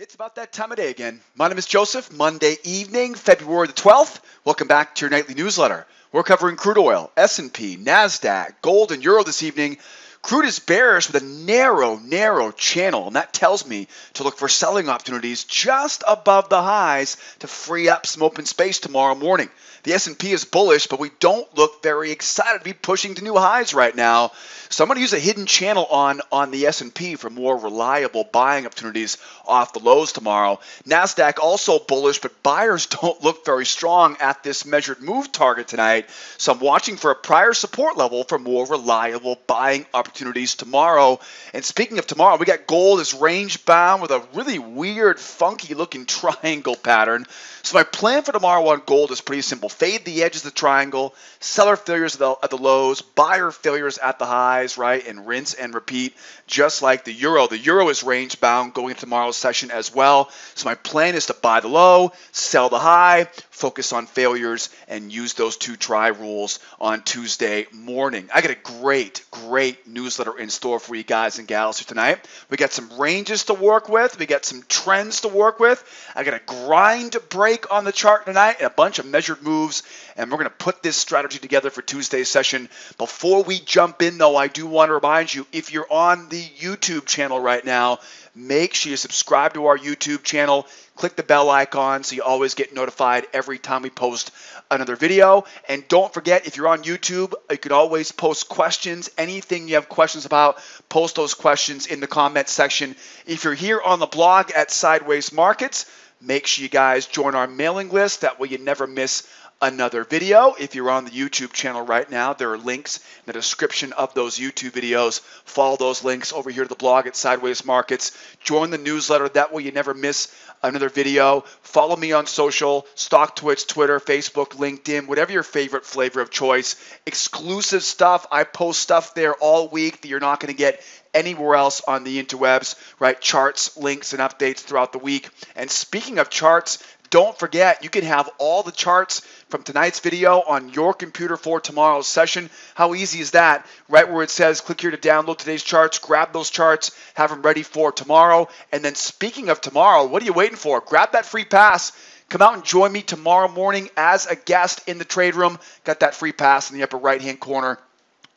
It's about that time of day again. My name is Joseph. Monday evening, February the 12th. Welcome back to your nightly newsletter. We're covering crude oil, S&P, Nasdaq, gold, and euro this evening. Crude is bearish with a narrow channel, and that tells me to look for selling opportunities just above the highs to free up some open space tomorrow morning. The S&P is bullish, but we don't look very excited to be pushing to new highs right now. So I'm going to use a hidden channel on the S&P for more reliable buying opportunities off the lows tomorrow. Nasdaq also bullish, but buyers don't look very strong at this measured move target tonight. So I'm watching for a prior support level for more reliable buying opportunities tomorrow. And speaking of tomorrow, we got gold is range bound with a really weird, funky looking triangle pattern. So my plan for tomorrow on gold is pretty simple. Fade the edges of the triangle, seller failures at the lows, buyer failures at the highs, right? And rinse and repeat, just like the euro. The euro is range bound going into tomorrow's session as well. So my plan is to buy the low, sell the high, focus on failures, and use those two try rules on Tuesday morning. I got a great newsletter in store for you guys and gals here tonight. We got some ranges to work with. We got some trends to work with. I got a grind break on the chart tonight and a bunch of measured moves, and we're going to put this strategy together for Tuesday's session. Before we jump in, though, I do want to remind you, if you're on the YouTube channel right now, make sure you subscribe to our YouTube channel. Click the bell icon so you always get notified every time we post another video. And don't forget, if you're on YouTube, you can always post questions. Anything you have questions about, post those questions in the comment section. If you're here on the blog at Sideways Markets, make sure you guys join our mailing list. That way you never miss another video. If you're on the YouTube channel right now, there are links in the description of those YouTube videos. Follow those links over here to the blog at Sideways Markets. Join the newsletter. That way you never miss another video. Follow me on social, Stock Twitch, Twitter, Facebook, LinkedIn, whatever your favorite flavor of choice. Exclusive stuff. I post stuff there all week that you're not going to get anywhere else on the interwebs, right? Charts, links, and updates throughout the week. And speaking of charts, don't forget, you can have all the charts from tonight's video on your computer for tomorrow's session. How easy is that? Right where it says, click here to download today's charts, grab those charts, have them ready for tomorrow. And then speaking of tomorrow, what are you waiting for? Grab that free pass. Come out and join me tomorrow morning as a guest in the trade room. Got that free pass in the upper right-hand corner.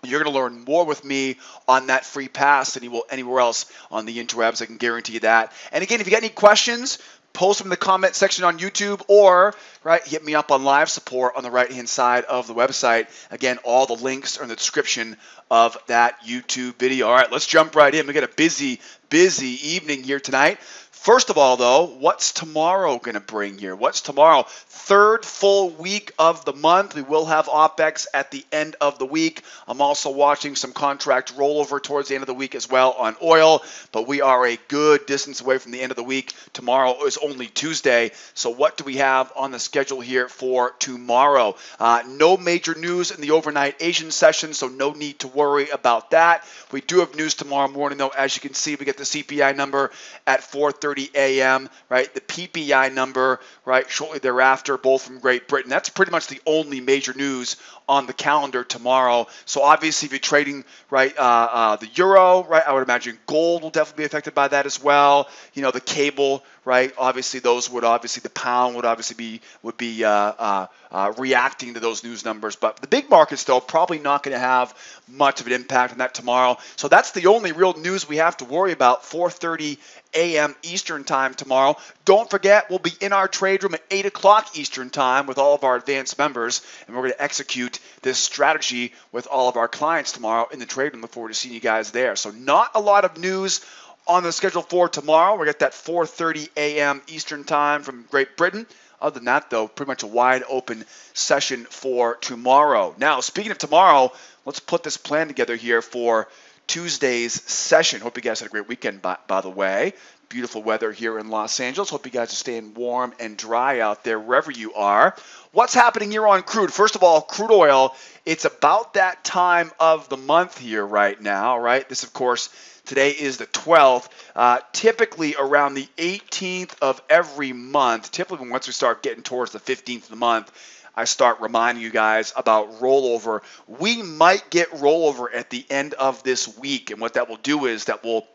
You're going to learn more with me on that free pass than you will anywhere else on the interwebs. I can guarantee you that. And again, if you got any questions, post them in the comment section on YouTube or hit me up on live support on the right-hand side of the website. Again, all the links are in the description of that YouTube video. All right, let's jump right in. We got a busy evening here tonight. First of all, though, what's tomorrow going to bring here? What's tomorrow? Third full week of the month. We will have OPEX at the end of the week. I'm also watching some contract rollover towards the end of the week as well on oil, but we are a good distance away from the end of the week. Tomorrow is only Tuesday, so what do we have on the schedule here for tomorrow? No major news in the overnight Asian session, so no need to worry about that. We do have news tomorrow morning, though. As you can see, we get the CPI number at 4:30 a.m., right? The PPI number, right, shortly thereafter, both from Great Britain. That's pretty much the only major news on the calendar tomorrow. So obviously, if you're trading, right, the euro, right, I would imagine gold will definitely be affected by that as well. You know, the cable, right? Obviously, the pound would obviously be reacting to those news numbers. But the big markets, though, probably not going to have much of an impact on that tomorrow. So that's the only real news we have to worry about. 4:30 a.m. Eastern time tomorrow. Don't forget, we'll be in our trade room at 8 o'clock Eastern time with all of our advanced members, and we're going to execute this strategy with all of our clients tomorrow in the trade room. Look forward to seeing you guys there. So not a lot of news on the schedule for tomorrow. We got that 4:30 a.m. Eastern time from Great Britain. Other than that, though, pretty much a wide open session for tomorrow. Now, speaking of tomorrow, let's put this plan together here for Tuesday's session. Hope you guys had a great weekend, by the way. Beautiful weather here in Los Angeles. Hope you guys are staying warm and dry out there wherever you are. What's happening here on crude? First of all, crude oil, it's about that time of the month here right now, right? This, of course, today is the 12th. Typically around the 18th of every month, typically once we start getting towards the 15th of the month, I start reminding you guys about rollover. We might get rollover at the end of this week, and what that will do is that will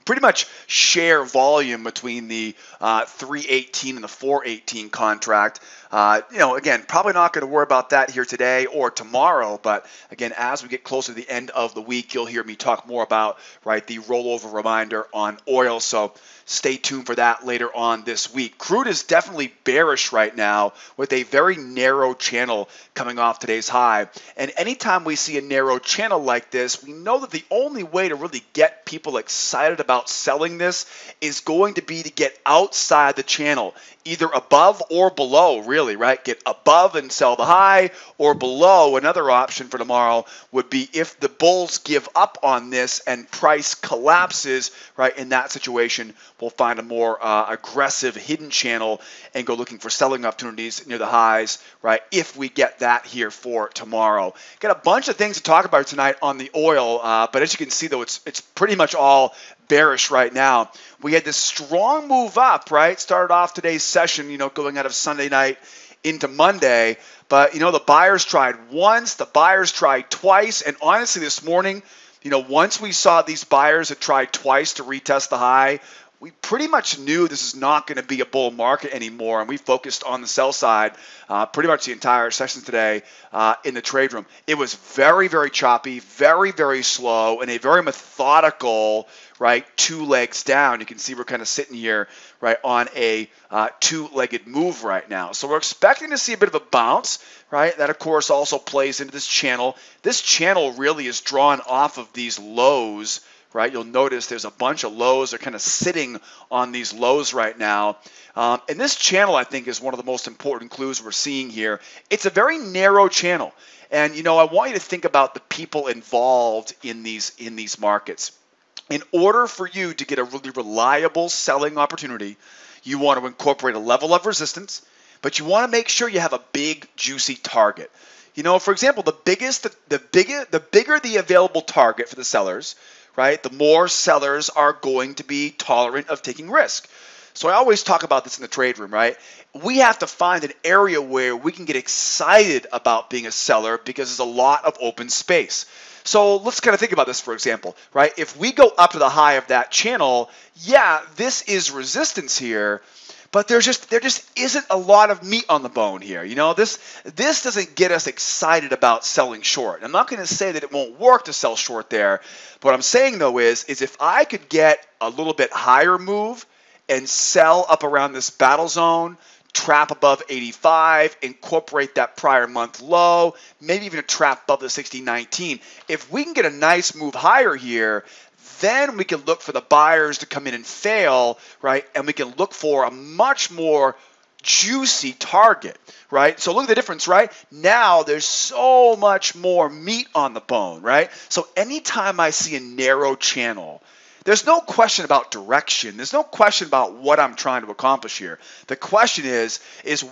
pretty much share volume between the 318 and the 418 contract. Again, probably not going to worry about that here today or tomorrow, but again, as we get closer to the end of the week, you'll hear me talk more about, right, the rollover reminder on oil. So stay tuned for that later on this week. Crude is definitely bearish right now with a very narrow channel coming off today's high. And anytime we see a narrow channel like this, we know that the only way to really get people excited about selling this is going to be to get outside the channel, either above or below, really, right? Get above and sell the high, or below. Another option for tomorrow would be if the bulls give up on this and price collapses, right? In that situation, we'll find a more aggressive hidden channel and go looking for selling opportunities near the highs, right? If we get that here for tomorrow. Got a bunch of things to talk about tonight on the oil, but as you can see, though, it's pretty much all bearish right now. We had this strong move up, right? Started off today's session, going out of Sunday night into Monday. But, the buyers tried once, the buyers tried twice. And honestly, this morning, once we saw these buyers that tried twice to retest the high, we pretty much knew this is not going to be a bull market anymore, and we focused on the sell side pretty much the entire session today in the trade room. It was very, very choppy, very, very slow, and a very methodical, right, two legs down. You can see we're kind of sitting here, right, on a two-legged move right now. So we're expecting to see a bit of a bounce, right? That, of course, also plays into this channel. This channel really is drawn off of these lows, right? You'll notice there's a bunch of lows. They're kind of sitting on these lows right now. And this channel, I think, is one of the most important clues we're seeing here. It's a very narrow channel. And, I want you to think about the people involved in these markets. In order for you to get a really reliable selling opportunity, you want to incorporate a level of resistance, but you want to make sure you have a big, juicy target. For example, the bigger the available target for the sellers, right, the more sellers are going to be tolerant of taking risk. So I always talk about this in the trade room, right? We have to find an area where we can get excited about being a seller because there's a lot of open space. So let's kind of think about this, for example, right? If we go up to the high of that channel, yeah, this is resistance here, but there just isn't a lot of meat on the bone here. This doesn't get us excited about selling short. I'm not going to say that it won't work to sell short there. But what I'm saying, though, is if I could get a little bit higher move and sell up around this battle zone, trap above 85, incorporate that prior month low, maybe even a trap above the 60.19. If we can get a nice move higher here, then we can look for the buyers to come in and fail, right? And we can look for a much more juicy target, right? So look at the difference, right? Now there's so much more meat on the bone, right? So anytime I see a narrow channel, there's no question about direction. There's no question about what I'm trying to accomplish here. The question is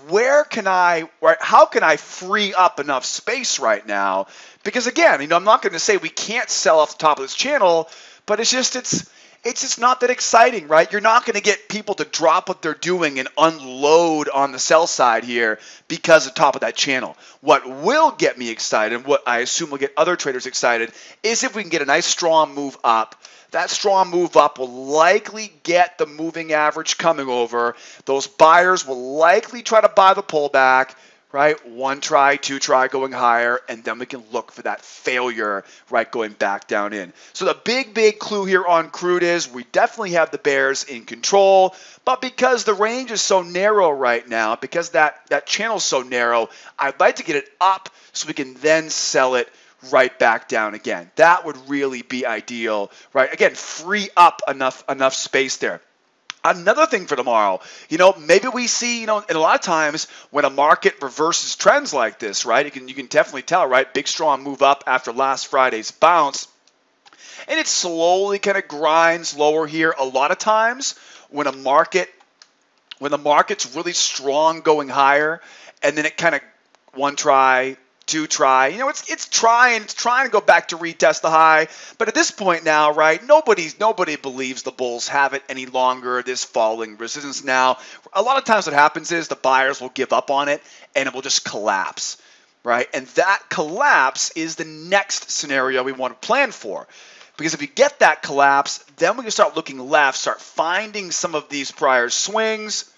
where can I, right, how can I free up enough space right now? Because again, I'm not going to say we can't sell off the top of this channel, but it's just not that exciting, right? You're not going to get people to drop what they're doing and unload on the sell side here because of the top of that channel. What will get me excited, and what I assume will get other traders excited, is if we can get a nice strong move up. That strong move up will likely get the moving average coming over. Those buyers will likely try to buy the pullback, right? One try, two try going higher, and then we can look for that failure, right, going back down in. So the big clue here on crude is we definitely have the bears in control, but because the range is so narrow right now, because that channel is so narrow, I'd like to get it up so we can then sell it right back down again. That would really be ideal, right? Again, free up enough space there. Another thing for tomorrow, maybe we see, and a lot of times when a market reverses trends like this, right, you can definitely tell, right, big strong move up after last Friday's bounce, and it slowly kind of grinds lower here. A lot of times when the market's really strong going higher, and then it kind of one try, two try, it's trying to go back to retest the high, but at this point now, right, nobody believes the bulls have it any longer. This falling resistance now, a lot of times what happens is the buyers will give up on it and it will just collapse, right? And that collapse is the next scenario we want to plan for. Because if you get that collapse, then we can start looking left, start finding some of these prior swings,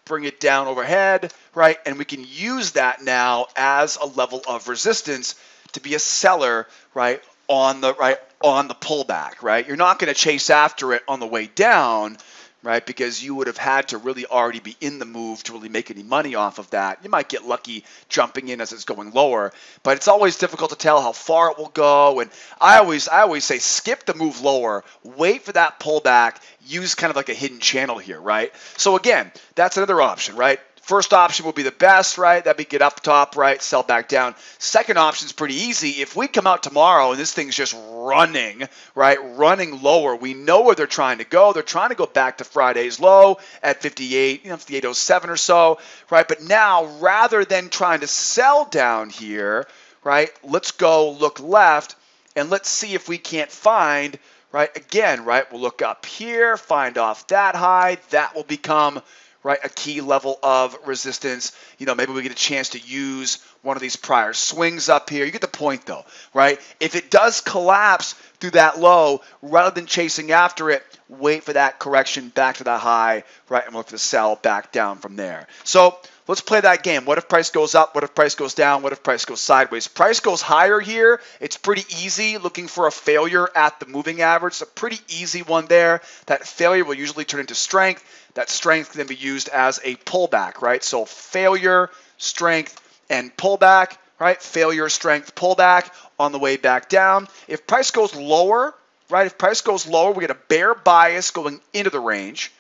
bring it down overhead, right? And we can use that now as a level of resistance to be a seller, right? On the pullback, right? You're not going to chase after it on the way down, right? Because you would have had to really already be in the move to really make any money off of that. You might get lucky jumping in as it's going lower, but it's always difficult to tell how far it will go. And I always say skip the move lower, wait for that pullback, use kind of like a hidden channel here, right? So again, that's another option, right? First option will be the best, right? That'd be get up top, right? Sell back down. Second option is pretty easy. If we come out tomorrow and this thing's just running, right? Running lower, we know where they're trying to go. They're trying to go back to Friday's low at 58, 58.07 or so, right? But now, rather than trying to sell down here, right? Let's go look left and let's see if we can't find, right? Again, right? We'll look up here, find off that high. That will become, right, a key level of resistance. Maybe we get a chance to use one of these prior swings up here. You get the point though, right? If it does collapse through that low, rather than chasing after it, wait for that correction back to that high, right? And look for the sell back down from there. So let's play that game. What if price goes up? What if price goes down? What if price goes sideways? Price goes higher here. It's pretty easy looking for a failure at the moving average. It's a pretty easy one there. That failure will usually turn into strength. That strength can then be used as a pullback, right? So failure, strength, and pullback, right? Failure, strength, pullback on the way back down. If price goes lower, right? If price goes lower, we get a bear bias going into the range,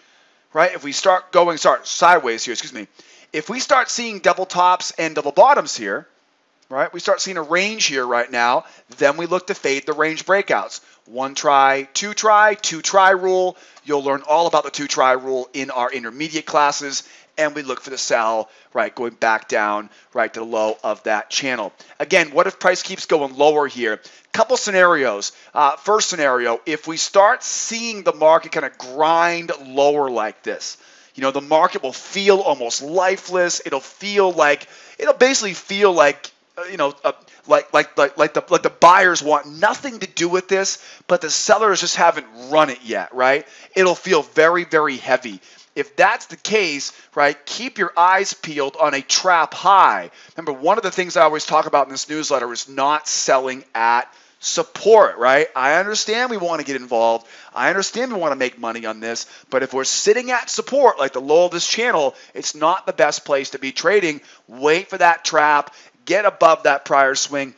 right? If we start sideways here, if we start seeing double tops and double bottoms here, right? We start seeing a range here right now, then we look to fade the range breakouts. One try, two try rule. You'll learn all about the two try rule in our intermediate classes, and we look for the sell, right, going back down, right, to the low of that channel. Again, what if price keeps going lower here? Couple scenarios. First scenario, if we start seeing the market kind of grind lower like this, the market will feel almost lifeless. It'll basically feel like, like the buyers want nothing to do with this, but the sellers just haven't run it yet, right? It'll feel very, very heavy. If that's the case, right, keep your eyes peeled on a trap high. Remember, one of the things I always talk about in this newsletter is not selling at support, right? I understand we want to get involved. I understand we want to make money on this, but if we're sitting at support, like the low of this channel, it's not the best place to be trading. Wait for that trap. Get above that prior swing.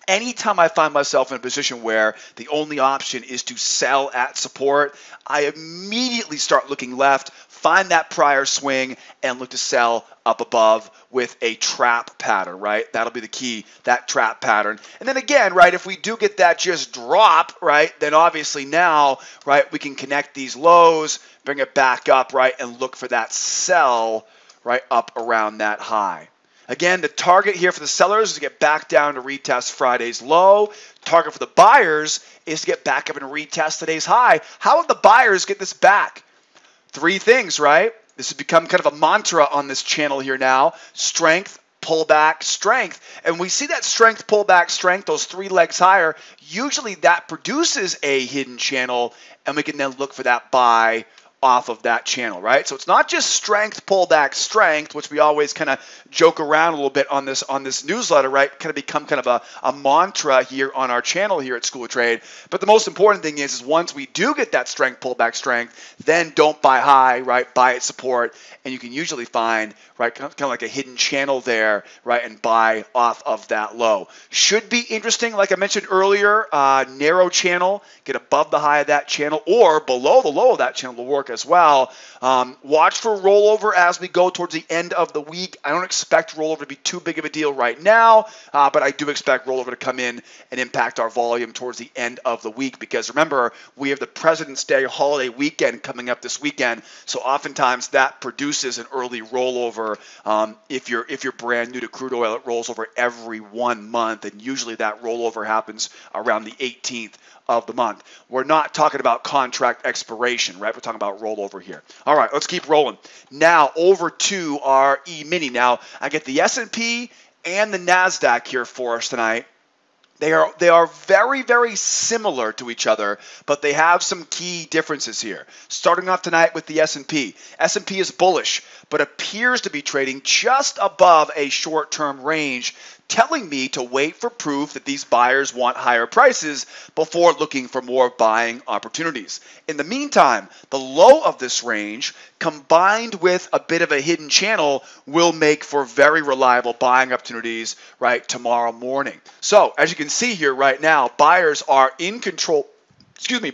Anytime I find myself in a position where the only option is to sell at support, I immediately start looking left, find that prior swing, and look to sell up above with a trap pattern, right? That'll be the key, that trap pattern. And then again, right, if we do get that just drop, right, then obviously now, right, we can connect these lows, bring it back up, right, and look for that sell, right, up around that high. Again, the target here for the sellers is to get back down to retest Friday's low. Target for the buyers is to get back up and retest today's high. How would the buyers get this back? Three things, right? This has become kind of a mantra on this channel here now. Strength, pullback, strength. And we see that strength, pullback, strength, those three legs higher. Usually that produces a hidden channel, and we can then look for that buy off of that channel, right? So it's not just strength, pullback, strength, which we always kind of joke around a little bit on this newsletter, right? Kind of become kind of a mantra here on our channel here at School of Trade. But the most important thing is once we do get that strength, pullback, strength, then don't buy high, right? Buy at support, and you can usually find, right, kind of like a hidden channel there, right, and buy off of that low. Should be interesting, like I mentioned earlier, narrow channel, get above the high of that channel or below the low of that channel will work as well. Watch for rollover as we go towards the end of the week. I don't expect rollover to be too big of a deal right now, but I do expect rollover to come in and impact our volume towards the end of the week because remember, we have the President's Day holiday weekend coming up this weekend, so oftentimes that produces an early rollover. If you're brand new to crude oil, it rolls over every 1 month, and usually that rollover happens around the 18th of the month. We're not talking about contract expiration, right? We're talking about rollover here. All right, let's keep rolling. Now over to our Emini. Now I get the S&P and the Nasdaq here for us tonight. They are very, very similar to each other, but they have some key differences here. Starting off tonight with the S&P. S&P is bullish, but appears to be trading just above a short-term range, telling me to wait for proof that these buyers want higher prices before looking for more buying opportunities. In the meantime, the low of this range, combined with a bit of a hidden channel, will make for very reliable buying opportunities right tomorrow morning. So, as you can see here right now, buyers are in control.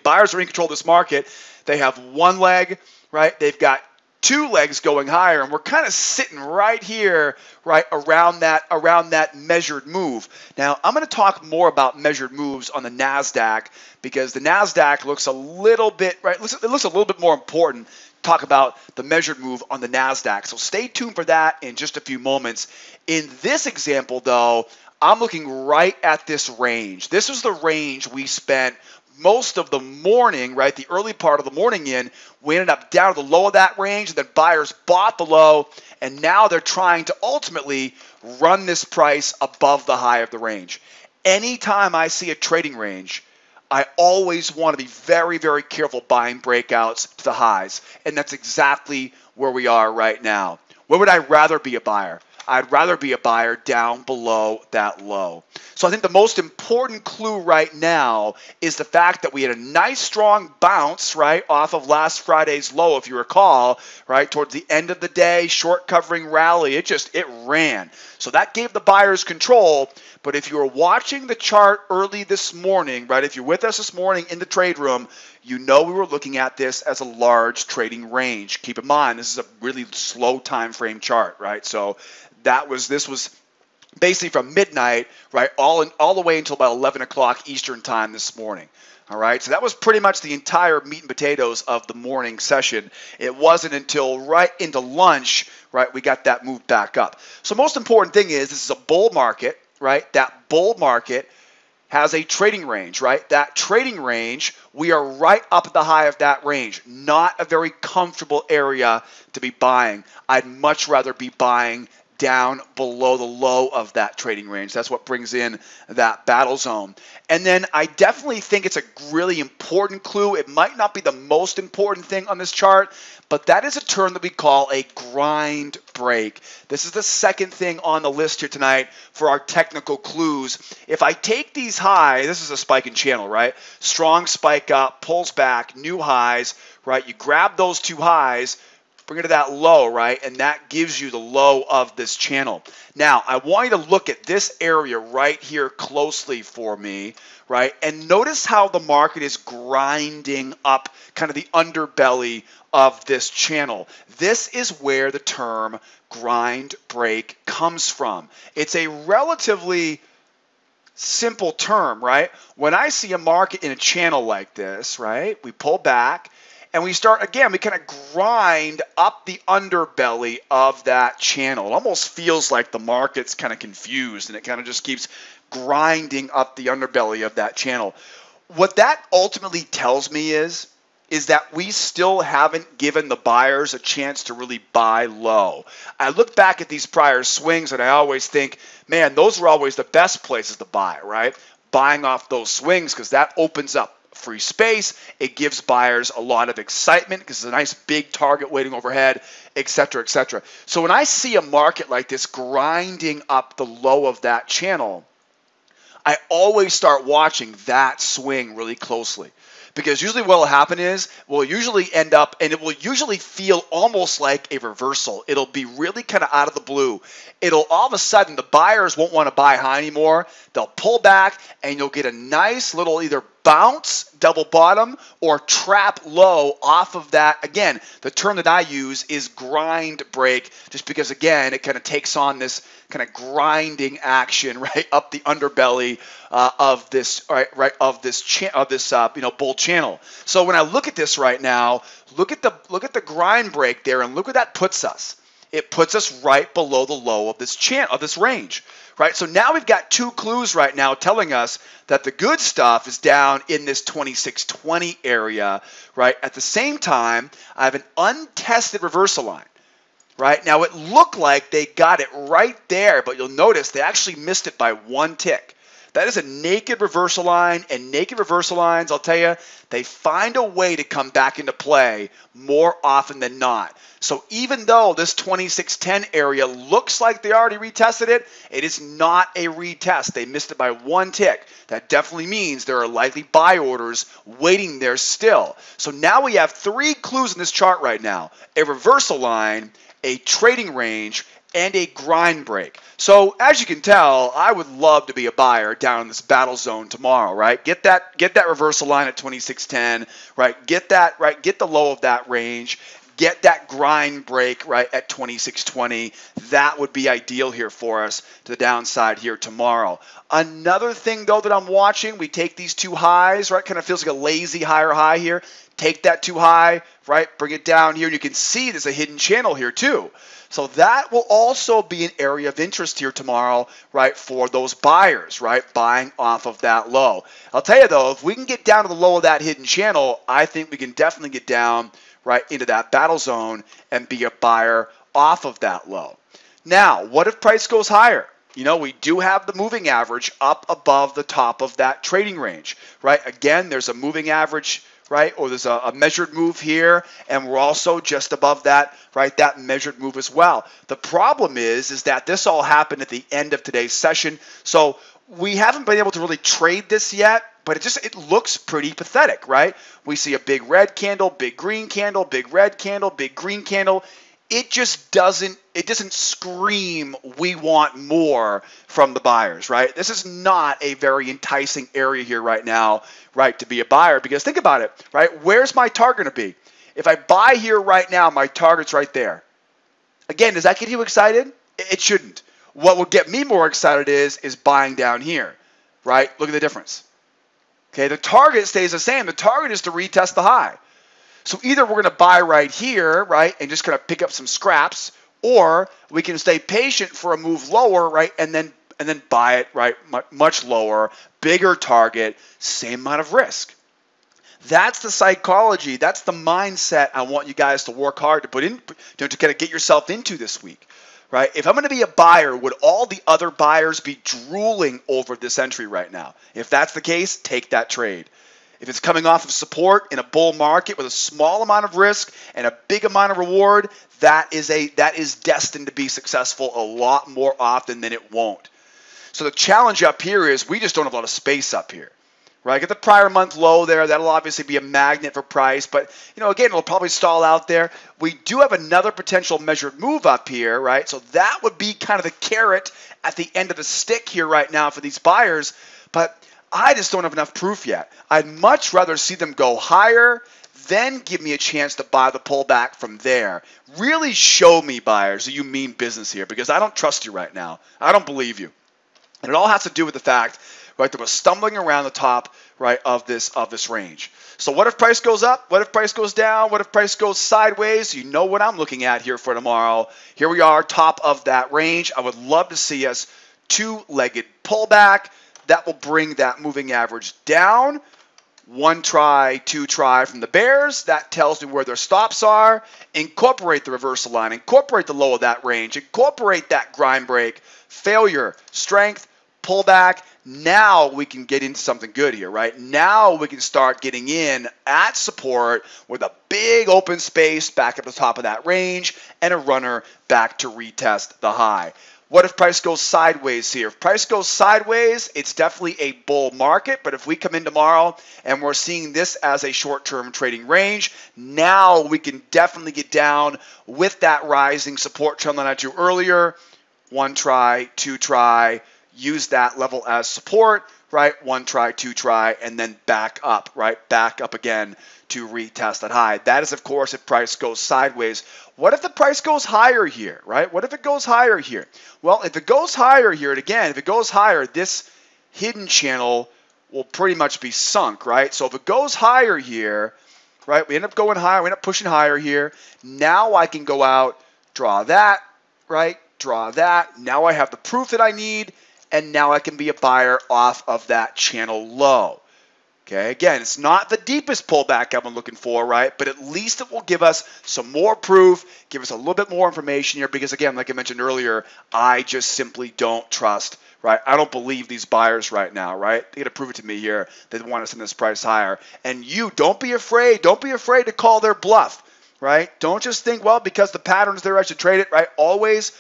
Buyers are in control of this market. They have one leg, right? They've got two legs going higher, and we're kind of sitting right here, right around that measured move. Now, I'm going to talk more about measured moves on the Nasdaq, because the Nasdaq looks a little bit, right? It looks a little bit more important. Talk about the measured move on the Nasdaq. So stay tuned for that in just a few moments. In this example, though, I'm looking right at this range. This is the range we spent most of the morning, right, the early part of the morning in. We ended up down to the low of that range, and then buyers bought the low, and now they're trying to ultimately run this price above the high of the range. Anytime I see a trading range, I always want to be very, very careful buying breakouts to the highs, and that's exactly where we are right now. Where would I rather be a buyer? I'd rather be a buyer down below that low. So I think the most important clue right now is the fact that we had a nice strong bounce, right, off of last Friday's low, if you recall, right, towards the end of the day, short covering rally. It ran. So that gave the buyers control. But if you were watching the chart early this morning, right, if you're with us this morning in the trade room, you know we were looking at this as a large trading range. Keep in mind, this is a really slow time frame chart, right? So this was basically from midnight, right, all the way until about 11 o'clock Eastern time this morning. All right, so that was pretty much the entire meat and potatoes of the morning session. It wasn't until right into lunch, right, we got that move back up. So most important thing is this is a bull market, right? That bull market has a trading range, right? That trading range, we are right up at the high of that range. Not a very comfortable area to be buying. I'd much rather be buying down below the low of that trading range. That's what brings in that battle zone. And then I definitely think it's a really important clue. It might not be the most important thing on this chart, but that is a term that we call a grind break. This is the second thing on the list here tonight for our technical clues. If I take these highs, this is a spike in channel, right? Strong spike up, pulls back, new highs, right? You grab those two highs, bring it to that low, right? And that gives you the low of this channel. Now, I want you to look at this area right here closely for me, right? And notice how the market is grinding up kind of the underbelly of this channel. This is where the term grind break comes from. It's a relatively simple term, right? When I see a market in a channel like this, right, we pull back, and we start, again, we kind of grind up the underbelly of that channel. It almost feels like the market's kind of confused, and it kind of just keeps grinding up the underbelly of that channel. What that ultimately tells me is that we still haven't given the buyers a chance to really buy low. I look back at these prior swings, and I always think, man, those were always the best places to buy, right? Buying off those swings, because that opens up free space. It gives buyers a lot of excitement because it's a nice big target waiting overhead, etc., etc. So when I see a market like this grinding up the low of that channel, I always start watching that swing really closely. Because usually what will happen is we'll usually end up, and it will usually feel almost like a reversal. It'll be really kind of out of the blue. It'll all of a sudden, the buyers won't want to buy high anymore. They'll pull back, and you'll get a nice little either bounce, double bottom, or trap low off of that. Again, the term that I use is grind break, just because, again, it kind of takes on this kind of grinding action right up the underbelly of this bull channel. So when I look at this right now, look at the grind break there, and look where that puts us. It puts us right below the low of this range, right? So now we've got two clues right now telling us that the good stuff is down in this 2620 area, right? At the same time, I have an untested reversal line. Right? Now, it looked like they got it right there, but you'll notice they actually missed it by one tick. That is a naked reversal line, and naked reversal lines, I'll tell you, they find a way to come back into play more often than not. So even though this 2610 area looks like they already retested it, it is not a retest. They missed it by one tick. That definitely means there are likely buy orders waiting there still. So now we have three clues in this chart right now: a reversal line, a trading range, and a grind break. So as you can tell, I would love to be a buyer down in this battle zone tomorrow, right? Get that reversal line at 2610, right? Get the low of that range. Get that grind break right at 2620. That would be ideal here for us to the downside here tomorrow. Another thing though that I'm watching, we take these two highs, right? Kind of feels like a lazy higher high here. Take that too high, right? Bring it down here, and you can see there's a hidden channel here too. So that will also be an area of interest here tomorrow, right, for those buyers, right, buying off of that low. I'll tell you though, if we can get down to the low of that hidden channel, I think we can definitely get down right into that battle zone and be a buyer off of that low. Now, what if price goes higher? You know, we do have the moving average up above the top of that trading range, right? Again, there's a moving average, right? Or there's a measured move here, and we're also just above that, right? That measured move as well. The problem is that this all happened at the end of today's session, so we haven't been able to really trade this yet, but it looks pretty pathetic, right? We see a big red candle, big green candle, big red candle, big green candle. It just doesn't scream we want more from the buyers, right? This is not a very enticing area here right now, right, to be a buyer, because think about it, right? Where's my target going to be? If I buy here right now, my target's right there. Again, does that get you excited? It shouldn't. What would get me more excited is buying down here, right? Look at the difference. Okay, the target stays the same. The target is to retest the high. So either we're going to buy right here, right, and just kind of pick up some scraps, or we can stay patient for a move lower, right, and then buy it, right, much lower, bigger target, same amount of risk. That's the psychology. That's the mindset I want you guys to work hard to put in, to kind of get yourself into this week, right? If I'm going to be a buyer, would all the other buyers be drooling over this entry right now? If that's the case, take that trade. If it's coming off of support in a bull market with a small amount of risk and a big amount of reward, that is destined to be successful a lot more often than it won't. So the challenge up here is we just don't have a lot of space up here, right? Get the prior month low there. That'll obviously be a magnet for price, but again, it'll probably stall out there. We do have another potential measured move up here, right? So that would be kind of the carrot at the end of the stick here right now for these buyers, but I just don't have enough proof yet. I'd much rather see them go higher, then give me a chance to buy the pullback from there. Really show me, buyers, that you mean business here, because I don't trust you right now. I don't believe you. And it all has to do with the fact, right, that we're stumbling around the top, right, of this range. So what if price goes up? What if price goes down? What if price goes sideways? You know what I'm looking at here for tomorrow. Here we are, top of that range. I would love to see us two-legged pullback. That will bring that moving average down. One try, two try from the bears. That tells me where their stops are. Incorporate the reversal line. Incorporate the low of that range. Incorporate that grind break. Failure, strength, pullback. Now we can get into something good here, right? Now we can start getting in at support with a big open space back at the top of that range and a runner back to retest the high. What if price goes sideways here? If price goes sideways, it's definitely a bull market. But if we come in tomorrow and we're seeing this as a short-term trading range, now we can definitely get down with that rising support trend line I drew earlier. One try, two try, use that level as support, right? One try, two try, and then back up, right? Back up again to retest that high. That is, of course, if price goes sideways. What if the price goes higher here, right? What if it goes higher here? Well, if it goes higher here, and again, if it goes higher, this hidden channel will pretty much be sunk, right? So if it goes higher here, right, we end up going higher, we end up pushing higher here. Now I can go out, draw that, right? Draw that. Now I have the proof that I need, and now I can be a buyer off of that channel low. Okay, again, it's not the deepest pullback I've been looking for, right? But at least it will give us some more proof, give us a little bit more information here because, again, like I mentioned earlier, I just simply don't trust, right? I don't believe these buyers right now, right? They got to prove it to me here. They want to send this price higher. And you, don't be afraid. Don't be afraid to call their bluff, right? Don't just think, well, because the pattern's there, I should trade it, right? Always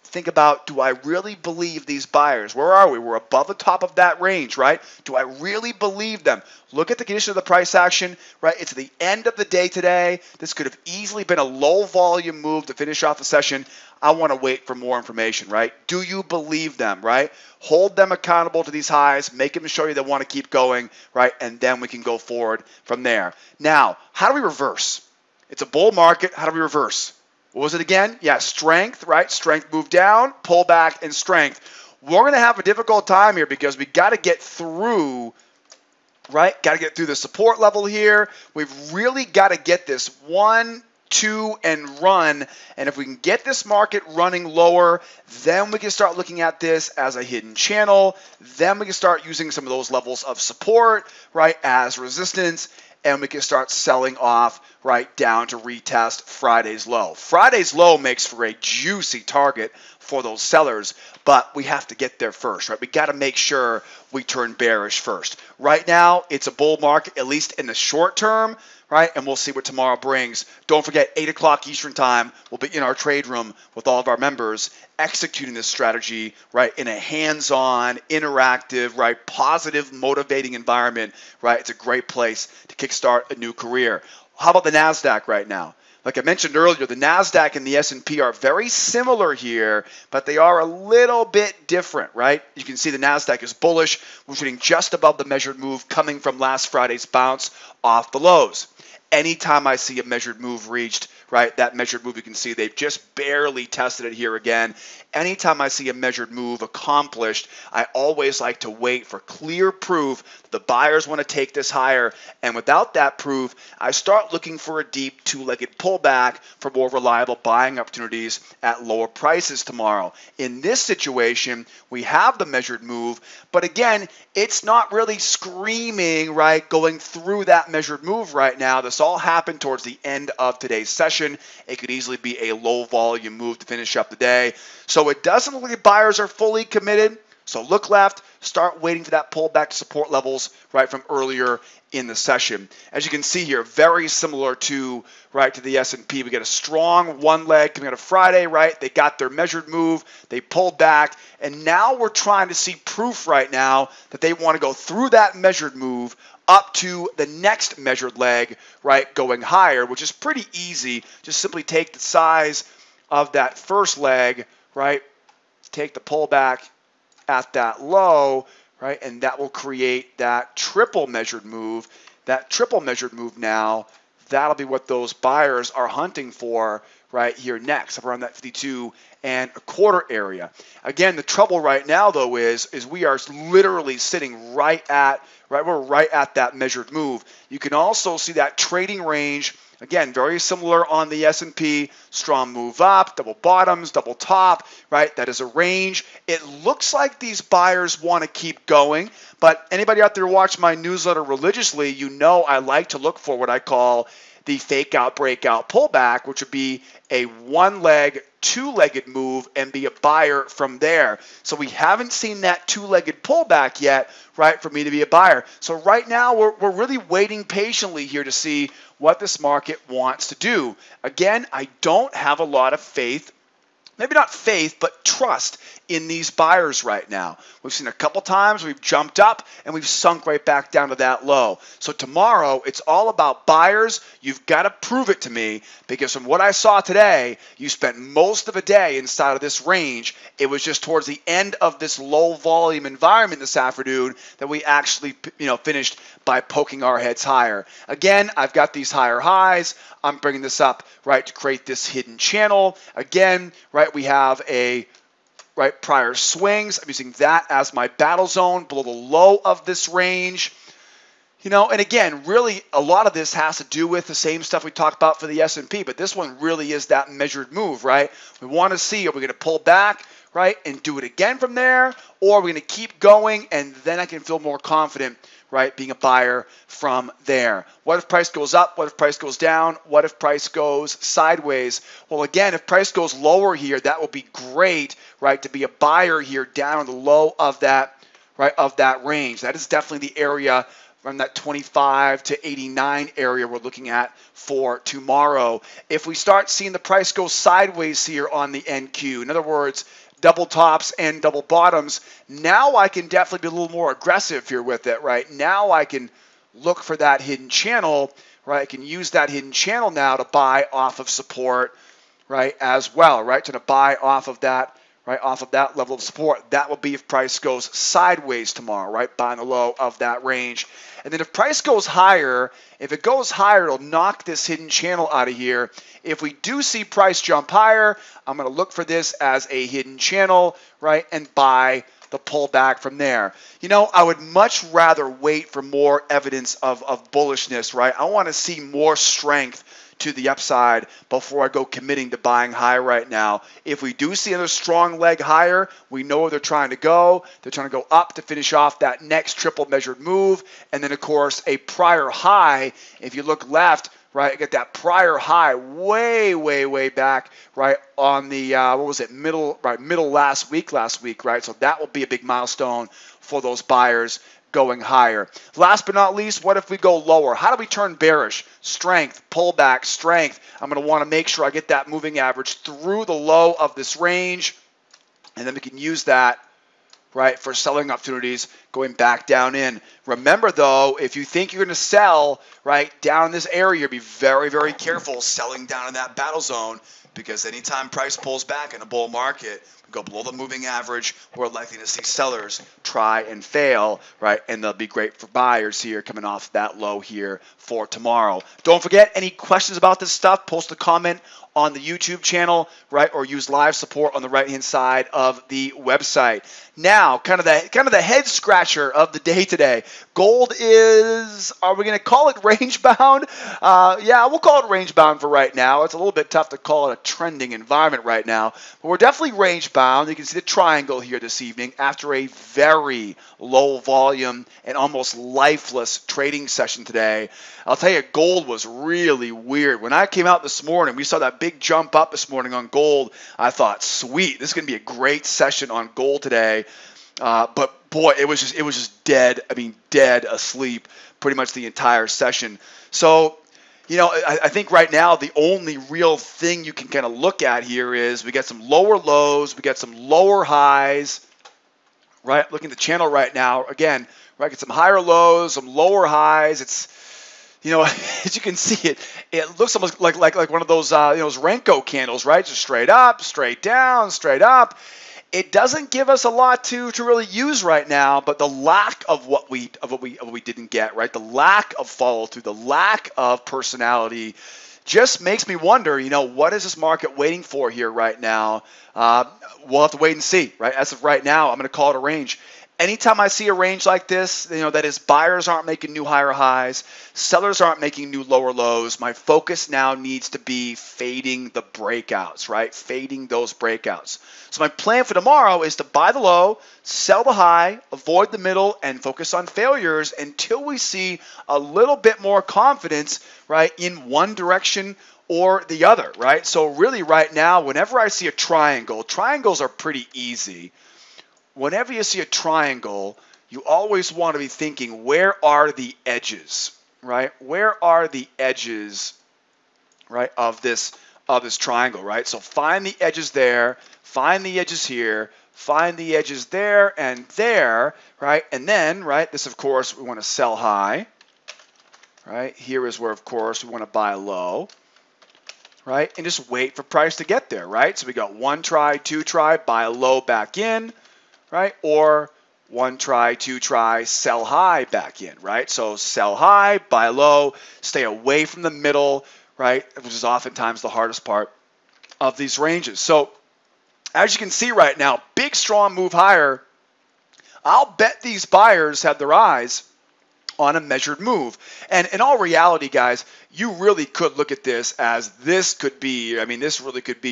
think about, do I really believe these buyers? Where are we? We're above the top of that range, right? Do I really believe them? Look at the condition of the price action, right? It's the end of the day today. This could have easily been a low volume move to finish off the session. I want to wait for more information, right? Do you believe them, right? Hold them accountable to these highs, make them show you they want to keep going, right? And then we can go forward from there. Now, how do we reverse? It's a bull market. How do we reverse? What was it again? Yeah, strength, right? Strength moved down, pullback, and strength. We're going to have a difficult time here because we got to get through, right? Got to get through the support level here. We've really got to get this 1, 2, and run. And if we can get this market running lower, then we can start looking at this as a hidden channel. Then we can start using some of those levels of support, right, as resistance. And we can start selling off right down to retest Friday's low. Friday's low makes for a juicy target for those sellers, but we have to get there first, right? We got to make sure we turn bearish first. Right now, it's a bull market, at least in the short term, right? And we'll see what tomorrow brings. Don't forget, 8 o'clock Eastern time, we'll be in our trade room with all of our members executing this strategy, right, in a hands-on, interactive, right, positive, motivating environment, right? It's a great place to kickstart a new career. How about the Nasdaq right now? Like I mentioned earlier, the Nasdaq and the S&P are very similar here, but they are a little bit different, right? You can see the Nasdaq is bullish. We're sitting just above the measured move coming from last Friday's bounce off the lows. Anytime I see a measured move reached, right, that measured move, you can see they've just barely tested it here again. Anytime I see a measured move accomplished, I always like to wait for clear proof that the buyers want to take this higher. And without that proof, I start looking for a deep two-legged pullback for more reliable buying opportunities at lower prices tomorrow. In this situation, we have the measured move, but again, it's not really screaming, right, going through that measured move right now. This all happened towards the end of today's session. It could easily be a low volume move to finish up the day. So it doesn't look like buyers are fully committed. So look left, start waiting for that pullback to support levels, right, from earlier in the session. As you can see here, very similar to, right, to the S&P. We get a strong one leg coming out of Friday, right? They got their measured move, they pulled back, and now we're trying to see proof right now that they want to go through that measured move up to the next measured leg, right, going higher, which is pretty easy. Just simply take the size of that first leg, right, take the pullback at that low, right, and that will create that triple measured move. That triple measured move now, that'll be what those buyers are hunting for right here next, up around that 52.25 area. Again, the trouble right now, though, is we are literally sitting we're right at that measured move. You can also see that trading range. Again, very similar on the S&P, strong move up, double bottoms, double top, right? That is a range. It looks like these buyers want to keep going, but anybody out there watch my newsletter religiously, you know I like to look for what I call the fake out, breakout, pullback, which would be a one-leg, two-legged move and be a buyer from there. So we haven't seen that two-legged pullback yet, right, for me to be a buyer. So right now we're really waiting patiently here to see what this market wants to do. Again, I don't have a lot of faith, maybe not faith, but trust in these buyers right now. We've seen a couple times we've jumped up and we've sunk right back down to that low. So tomorrow it's all about buyers. You've got to prove it to me, because from what I saw today, you spent most of a day inside of this range. It was just towards the end of this low volume environment this afternoon that we actually, finished by poking our heads higher. Again, I've got these higher highs. I'm bringing this up, right, to create this hidden channel. Again, right, we have a prior swings. I'm using that as my battle zone below the low of this range. And again, really a lot of this has to do with the same stuff we talked about for the S&P, but this one really is that measured move, right? We want to see, are we going to pull back, right, and do it again from there, or are we going to keep going, and then I can feel more confident, right, being a buyer from there. What if price goes up? What if price goes down? What if price goes sideways? Well, again, if price goes lower here, that will be great, right, to be a buyer here down on the low of that, right, of that range. That is definitely the area from that 25 to 89 area we're looking at for tomorrow. If we start seeing the price go sideways here on the NQ, in other words, double tops and double bottoms, now I can definitely be a little more aggressive here with it, right? Now I can look for that hidden channel, right? I can use that hidden channel now to buy off of support, right, as well, right? To buy off of that, right, off of that level of support. That will be if price goes sideways tomorrow, right, buying the low of that range. And then if price goes higher, if it goes higher, it'll knock this hidden channel out of here. If we do see price jump higher, I'm going to look for this as a hidden channel, right, and buy the pullback from there. You know, I would much rather wait for more evidence of bullishness, right? I want to see more strength to the upside before I go committing to buying high right now. If we do see another strong leg higher, we know where they're trying to go. They're trying to go up to finish off that next triple measured move. And then, of course, a prior high. If you look left, right, get that prior high way back, right, on the, what was it, middle last week, right? So that will be a big milestone for those buyers going higher. Last but not least, what if we go lower? How do we turn bearish? Strength, pullback, strength. I'm going to want to make sure I get that moving average through the low of this range, and then we can use that, right, for selling opportunities going back down in. Remember, though, if you think you're going to sell, right, down in this area, be very, very careful selling down in that battle zone, because anytime price pulls back in a bull market, we go below the moving average, we're likely to see sellers try and fail, right? And they'll be great for buyers here coming off that low here for tomorrow. Don't forget, any questions about this stuff, post a comment on the YouTube channel, right, or use live support on the right-hand side of the website. Now, kind of the head scratcher of the day today. Gold is, are we going to call it range bound? Yeah, we'll call it range bound for right now. It's a little bit tough to call it a trending environment right now, but we're definitely range bound. You can see the triangle here this evening after a very low volume and almost lifeless trading session today. I'll tell you, gold was really weird. When I came out this morning, we saw that big jump up this morning on gold. I thought, sweet, this is going to be a great session on gold today. But boy, it was just dead. I mean, dead asleep pretty much the entire session. So, you know, I think right now the only real thing you can kind of look at here is we got some lower lows, we got some lower highs, right? Looking at the channel right now, again, right, get some higher lows, some lower highs. It's, you know, as you can see, it looks almost like one of those those Renko candles, right? Just straight up, straight down, straight up. It doesn't give us a lot to really use right now, but the lack of what we didn't get, right? The lack of follow through, the lack of personality, just makes me wonder, you know, what is this market waiting for here right now? We'll have to wait and see, right? As of right now, I'm going to call it a range. Anytime I see a range like this, you know, that is buyers aren't making new higher highs, sellers aren't making new lower lows, my focus now needs to be fading the breakouts, right? Fading those breakouts. So my plan for tomorrow is to buy the low, sell the high, avoid the middle, and focus on failures until we see a little bit more confidence, right, in one direction or the other, right? So really right now, whenever I see a triangle, triangles are pretty easy. Whenever you see a triangle, you always want to be thinking, where are the edges, right? Where are the edges, right, of this triangle, right? So find the edges there, find the edges here, find the edges there and there, right? And then, right, this, of course, we want to sell high, right? Here is where, of course, we want to buy low, right? And just wait for price to get there, right? So we got one try, two try, buy low back in, right? Or one try, two try, sell high back in, right? So sell high, buy low, stay away from the middle, right? Which is oftentimes the hardest part of these ranges. So as you can see right now, big strong move higher. I'll bet these buyers have their eyes on a measured move. And in all reality, guys, you really could look at this as this could be, I mean, this really could be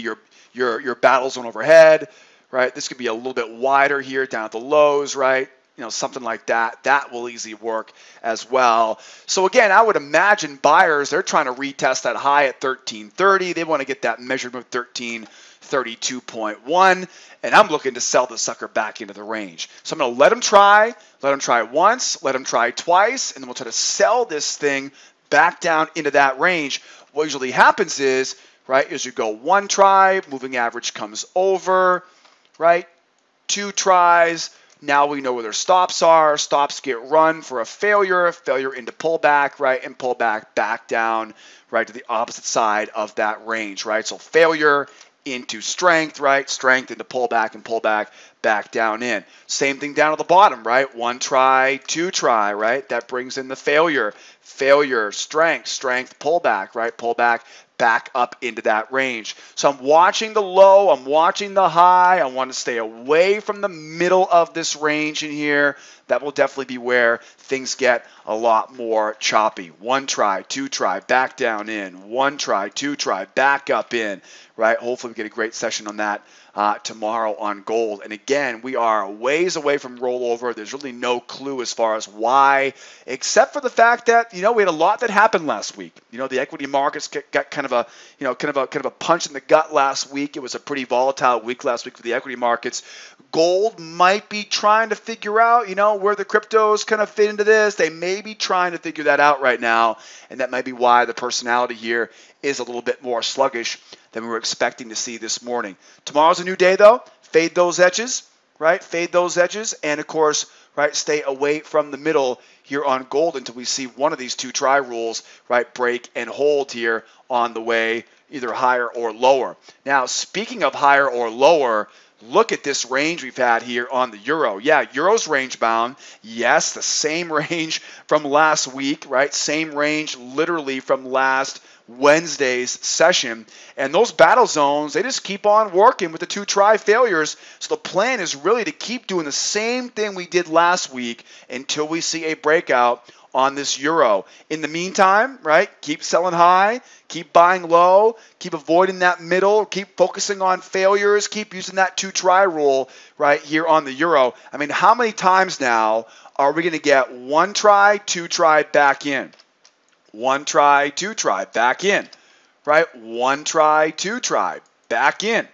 your battle zone overhead, right? This could be a little bit wider here down at the lows, right? something like that, that will easily work as well. So again, I would imagine buyers, they're trying to retest that high at 1330. They want to get that measured move 1332.1, and I'm looking to sell the sucker back into the range. So I'm going to let them try once, let them try twice, and then we'll try to sell this thing back down into that range. What usually happens is, right, as you go one try, moving average comes over, right, two tries. Now we know where their stops are. Stops get run for a failure into pullback, right, and pullback back down, right, to the opposite side of that range, right? So failure into strength, right, strength into pullback and pullback back down in. Same thing down at the bottom, right? One try, two try, right? That brings in the failure, strength, pullback, right? Pullback back up into that range. So I'm watching the low, I'm watching the high. I want to stay away from the middle of this range in here. That will definitely be where things get a lot more choppy. One try, two try, back down in. One try, two try, back up in, right? Hopefully we get a great session on that tomorrow on gold. And again, we are ways away from rollover. There's really no clue as far as why, except for the fact that, we had a lot that happened last week. The equity markets got kind of a punch in the gut last week. It was a pretty volatile week last week for the equity markets. Gold might be trying to figure out, where the cryptos kind of fit into this. They may be trying to figure that out right now, and that might be why the personality here is a little bit more sluggish than we were expecting to see this morning. Tomorrow's a new day, though. Fade those edges, right? Fade those edges, and of course, right, stay away from the middle here on gold until we see one of these two try rules, right, break and hold here on the way either higher or lower. Now, speaking of higher or lower, look at this range we've had here on the euro. Yeah, euro's range bound. Yes, the same range from last week, right? Same range literally from last Wednesday's session. And those battle zones, they just keep on working with the two try failures. So the plan is really to keep doing the same thing we did last week until we see a breakout on this euro. In the meantime, right, keep selling high, keep buying low, keep avoiding that middle, keep focusing on failures, keep using that two try rule right here on the euro. I mean, how many times now are we going to get one try, two try, back in? One try, two try, back in, right? One try, two try, back in.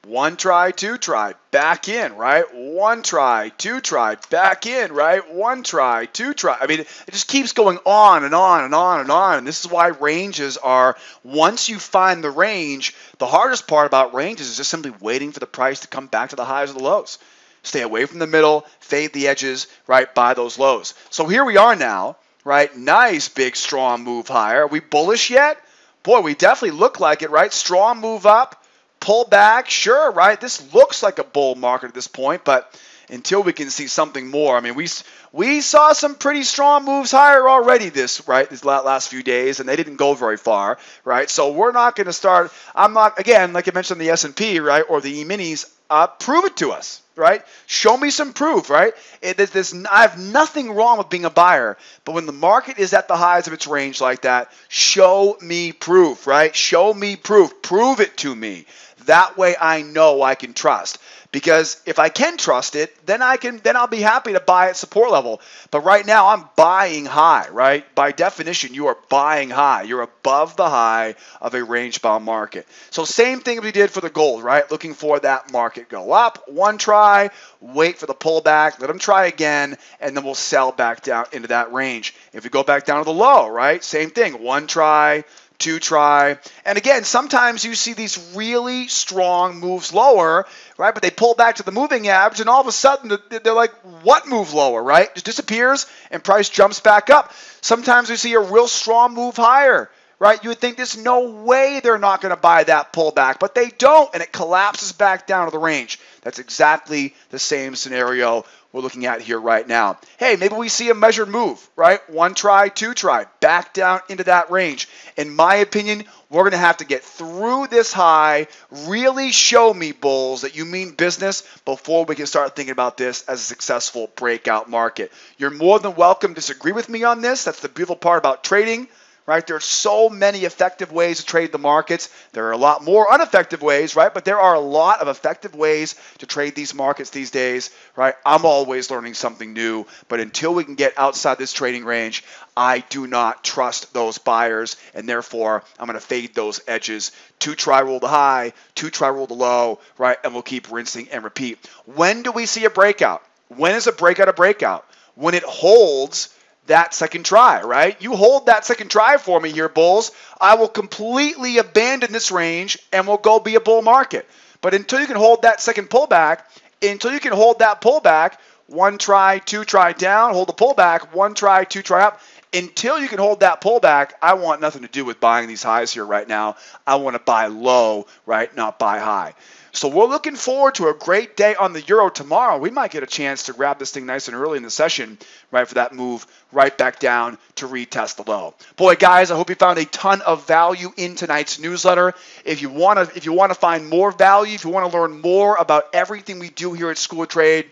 One try, two try, back in, right? One try, two try, back in, right? One try, two try. I mean, it just keeps going on and on and on and on. And this is why ranges are, once you find the range, the hardest part about ranges is just simply waiting for the price to come back to the highs or the lows. Stay away from the middle, fade the edges, right, by those lows. So here we are now, right? Nice big strong move higher. Are we bullish yet? Boy, we definitely look like it, right? Strong move up. Pull back, sure, right? This looks like a bull market at this point, but until we can see something more, I mean, we saw some pretty strong moves higher already these last few days, and they didn't go very far, right? So we're not going to start. I'm not, again, like I mentioned, the S&P, right, or the E-minis. Prove it to us, right? Show me some proof, right? I have nothing wrong with being a buyer, but when the market is at the highs of its range like that, show me proof, right? Show me proof. Prove it to me. That way I know I can trust. Because if I can trust it, then I'll be happy to buy at support level. But right now I'm buying high, right? By definition, you are buying high. You're above the high of a range-bound market. So same thing we did for the gold, right? Looking for that market go up, one try, wait for the pullback, let them try again, and then we'll sell back down into that range. If we go back down to the low, right? Same thing, one try, two try. And again, sometimes you see these really strong moves lower, right? But they pull back to the moving average, and all of a sudden they're like, what move lower, right? It just disappears and price jumps back up. Sometimes we see a real strong move higher, right? You would think there's no way they're not going to buy that pullback, but they don't, and it collapses back down to the range. That's exactly the same scenario we're looking at here right now. Hey, maybe we see a measured move, right? One try, two try, back down into that range. In my opinion, we're going to have to get through this high, really show me, bulls, that you mean business before we can start thinking about this as a successful breakout market. You're more than welcome to disagree with me on this. That's the beautiful part about trading. right? There's so many effective ways to trade the markets. There are a lot more ineffective ways, right? But there are a lot of effective ways to trade these markets these days, right? I'm always learning something new, but until we can get outside this trading range, I do not trust those buyers, and therefore I'm going to fade those edges. 2 try roll the high, 2 try roll the low, right? And we'll keep rinsing and repeat. When do we see a breakout? When is a breakout a breakout? When it holds that second try, right? You hold that second try for me here, bulls. I will completely abandon this range and we'll go be a bull market. But until you can hold that second pullback, until you can hold that pullback, 1 try, 2 try down, hold the pullback, 1 try, 2 try up. Until you can hold that pullback, I want nothing to do with buying these highs here right now. I want to buy low, right, not buy high. So we're looking forward to a great day on the euro tomorrow. We might get a chance to grab this thing nice and early in the session, right, for that move right back down to retest the low. Boy, guys, I hope you found a ton of value in tonight's newsletter. If you want to find more value, if you want to learn more about everything we do here at School of Trade,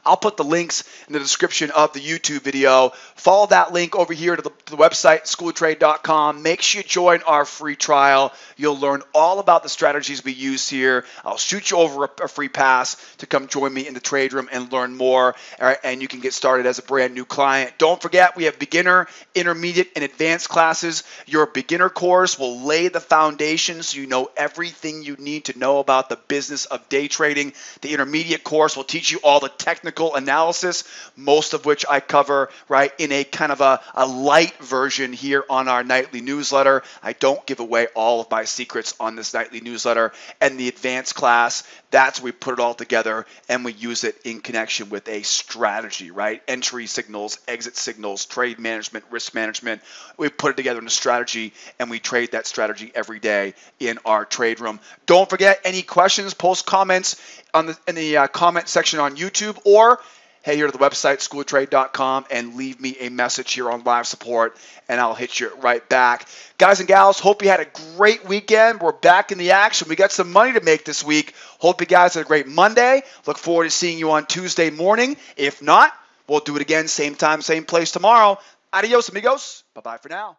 I'll put the links in the description of the YouTube video. Follow that link over here to the website, schooloftrade.com. Make sure you join our free trial. You'll learn all about the strategies we use here. I'll shoot you over a free pass to come join me in the trade room and learn more. All right, and you can get started as a brand new client. Don't forget, we have beginner, intermediate, and advanced classes. Your beginner course will lay the foundation so you know everything you need to know about the business of day trading. The intermediate course will teach you all the technical analysis, most of which I cover, right, in a kind of a light version here on our nightly newsletter. I don't give away all of my secrets on this nightly newsletter. And the advanced class, that's where we put it all together and we use it in connection with a strategy, right? Entry signals, exit signals, trade management, risk management. We put it together in a strategy and we trade that strategy every day in our trade room. Don't forget, any questions, post comments in the comment section on YouTube, or head here to the website, schooloftrade.com, and leave me a message here on live support, and I'll hit you right back. Guys and gals, hope you had a great weekend. We're back in the action. We got some money to make this week. Hope you guys had a great Monday. Look forward to seeing you on Tuesday morning. If not, we'll do it again, same time, same place tomorrow. Adios, amigos. Bye-bye for now.